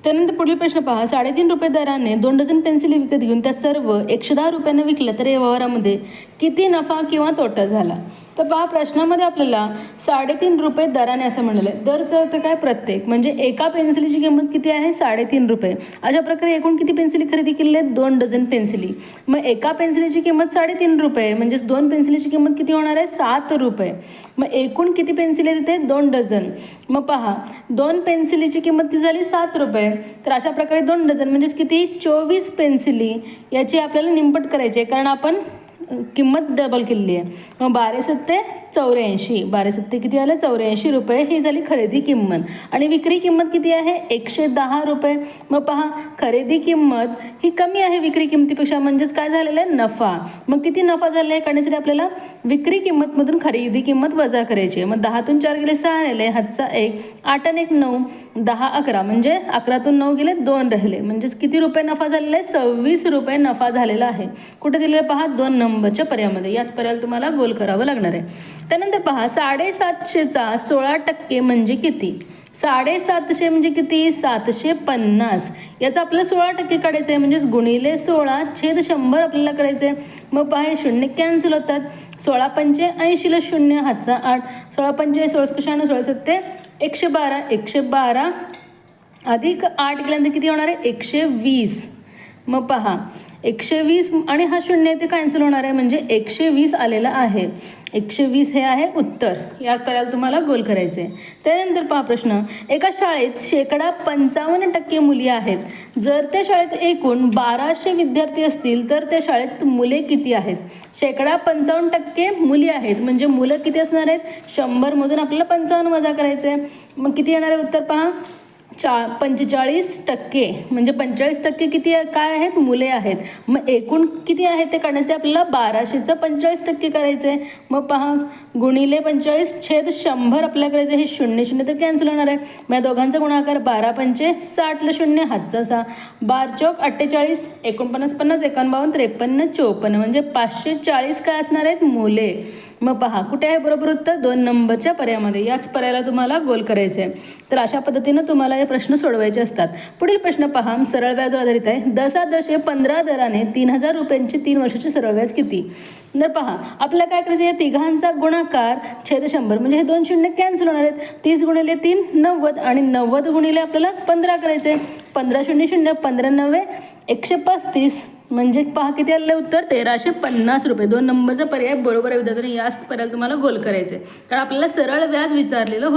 त्यानंतर पुढील प्रश्न पहा, 3.5 रुपये दराने 2 डझन पेन्सिली विकत घेऊन त्या सर्व 110 रुपयांना विकल्या तर या व्यवहारामध्ये किती नफा किंवा तोटा झाला. तर पहा, प्रश्नामध्ये आपल्याला 3.5 रुपये दराने असं म्हणलेलं आहे. दरचा अर्थ काय? प्रत्येक, म्हणजे एका पेन्सिलीची किंमत किती आहे? 3.5 रुपये. अशा प्रकारे एकूण किती पेन्सिली खरेदी केलेली आहेत? 2 डझन पेन्सिली. मग एका पेन्सिलीची किंमत 3.5 रुपये, म्हणजेच 2 पेन्सिलीची किंमत किती होणार आहे? 7 रुपये. मग एकूण किती पेन्सिली आहेत तिथे? 2 डझन. मग पहा, 2 पेन्सिलीची किंमत किती झाली? 7 रुपये. तर अशा प्रकारे 2 डझन म्हणजेच किती? 24 पेन्सिली याची आपल्याला निमपट करायची आहे, कारण आपण किंमत डबल केलेली आहे. मग 12 84, 12 किती आलं? 84 रुपये ही झाली खरेदी किंमत. आणि विक्री किंमत किती आहे? 110 रुपये. मग पहा, खरेदी किंमत ही कमी आहे विक्री किंमतीपेक्षा, म्हणजेच काय झालेलं आहे? नफा. मग किती नफा झाला आहे काढण्यासाठी आपल्याला विक्री किंमतमधून खरेदी किंमत वजा करायची आहे. मग 10तून 4 गेले 6 राहिले, हातचा 1, 8 आणि 1 9, 10 11, म्हणजे 11तून 9 गेले 2 राहिले, म्हणजेच किती रुपये नफा झालेला आहे? 26 रुपये नफा झालेला आहे. कुठे दिलेलं पहा? 2 नंबरच्या पर्यायामध्ये. याच पर्यायाला तुम्हाला गोल करावं लागणार आहे. त्यानंतर पहा, 750चा 16% म्हणजे किती? 750 म्हणजे किती? 750. याचा आपल्याला 16% काढायचं आहे, म्हणजेच गुणिले 16/100 आपल्याला काढायचं आहे. मग पहा, हे शून्य कॅन्सल होतात. 16 पंचे 80ला 0, हातचा 8, 16 पंचे 16 16 7 112, 112 अधिक 8 केल्यानंतर किती होणार आहे? 120. मग पहा, 120 आणि हा 0 ते कॅन्सल होणार आहे, म्हणजे 120 आलेला आहे. 120 हे आहे उत्तर. या पर्यायाला तुम्हाला गोल करायचे आहे. त्यानंतर पहा प्रश्न, एका शाळेत 55% मुली आहेत. जर त्या शाळेत एकूण 1200 विद्यार्थी असतील तर त्या शाळेत मुले किती आहेत? 55% मुली आहेत, म्हणजे मुलं किती असणार आहेत? 100मधून आपल्याला 55 वजा करायचं आहे. मग किती येणार आहे उत्तर? पहा, 45%, म्हणजे 45% किती काय आहेत? मुले आहेत. मग एकूण किती आहेत ते काढण्यासाठी आपल्याला 1200चं 45% करायचं आहे. मग पहा, गुणिले 45/100 आपल्याला करायचं आहे. हे 0 तर कॅन्सल होणार आहे. मग दोघांचा गुणाकार 12 पंचे 60ला 0, हातचा 6, 12 चौक 48, 49 50, 51 53 54, म्हणजे 540 काय असणार आहेत? मुले. मग पहा, कुठे आहे बरोबर उत्तर? 2 नंबरच्या पर्यायामध्ये. याच पर्यायाला तुम्हाला गोल करायचे आहे. तर अशा पद्धतीनं तुम्हाला हे प्रश्न सोडवायचे असतात. पुढील प्रश्न पहा, सरळ व्याज आधारित आहे. 10/15 दराने 3000 रुपयांची 3 वर्षाची सरळ व्याज किती? तर पहा, आपल्याला काय करायचं? या तिघांचा गुणाकार छेद 100, म्हणजे हे 2 शून्य कॅन्सल होणार आहेत. 30 गुणिले 3 90, आणि 90 गुणिले आपल्याला 15 करायचे. 15 0 0, 15 9 135, म्हणजे पहा किती आलेलं उत्तर? 1350 रुपये. 2 नंबरचा पर्याय बरोबर आहे विद्यार्थ्यांनी. याच पर्यायाला तुम्हाला गोल करायचे, कारण आपल्याला सरळ व्याज विचारलेलं होतं.